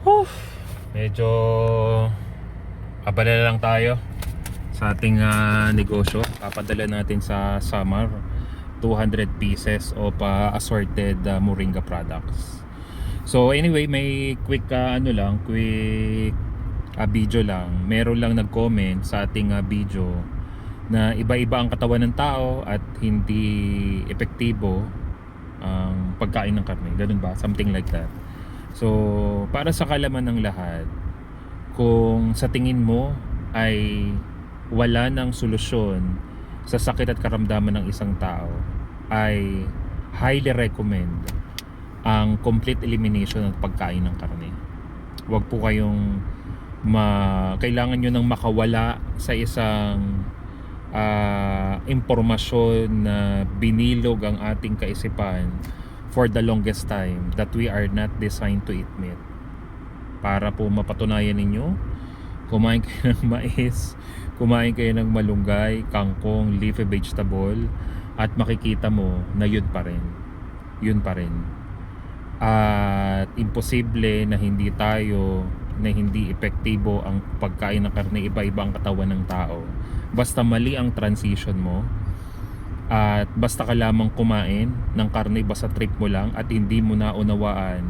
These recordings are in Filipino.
Whew, medyo abala lang tayo sa ating negosyo. Papadala natin sa Samar 200 pieces of assorted moringa products. So anyway, may quick quick video lang. Meron lang nag-comment sa ating video na iba-iba ang katawan ng tao at hindi epektibo ang pagkain ng karne. Ganun ba? Something like that. So, para sa kalaman ng lahat, kung sa tingin mo ay wala ng solusyon sa sakit at karamdaman ng isang tao, ay highly recommend ang complete elimination ng pagkain ng karne. Huwag po kayong kailangan nyo nang makawala sa isang impormasyon na binilog ang ating kaisipan for the longest time that we are not designed to eat meat. Para po mapatunayan ninyo, kumain kayo ng mais, kumain kayo ng malunggay, kangkong, leafy vegetable, at makikita mo na yun pa rin. Yun pa rin. At imposible na hindi epektibo ang pagkain ng karne. Iba-iba ang katawan ng tao. Basta mali ang transition mo, at basta ka lamang kumain ng karne basta trip mo lang at hindi mo naunawaan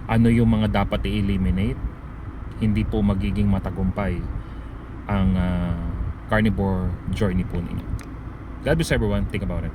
ano yung mga dapat i-eliminate, hindi po magiging matagumpay ang carnivore journey po ninyo. God bless everyone. Think about it.